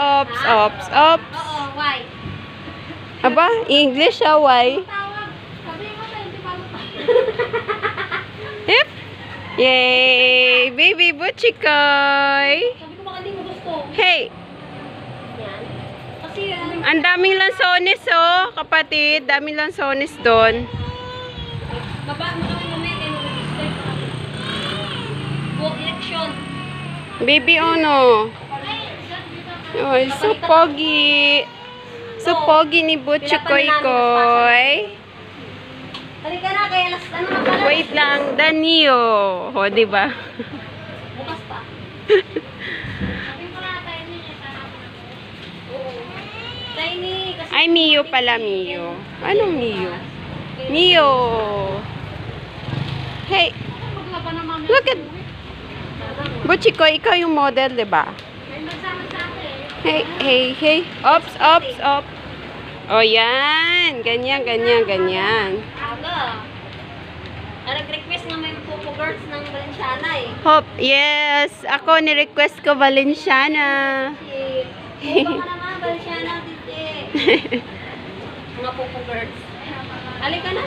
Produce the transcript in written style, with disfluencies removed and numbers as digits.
ops, ops, ops. Oo, why? Aba, English ah, why? Tawag. Sabi mo sa hindi pa Hip! Yay! Baby Butchikoy! Sabi ko baka di mo gusto. Hey! Yan. Kasi yan. Ang daming lansones oh, kapatid. Daming lansones doon. Baba mo kami mamaya kayo mag-register pa. Vote election. Baby Ono. Ay, so pogi. So pogi ni Butchikoy-koy. Halika na, kaya alas ano na pala. Wait lang, Danio. O, diba? Bukas pa. Sabi ko na tayo niya sa oo. Tiny, kasi Ay, Mio pala, Mio. Anong Mio? Mio. Hey, maglaban na mami. look at Butchikoy, ikaw yung model, diba? May magsama sa akin. Hey, hey, hey. Ops, ops, ops. O, yan. Ganyan, ganyan, ganyan. Aga. Nag-request nga may Popo Girls ng Valenciana eh. Hop, yes. Ako, ni-request ko Valenciana. Si Popo ka naman, Valenciana, titi. Mga Popo Girls. Halika na.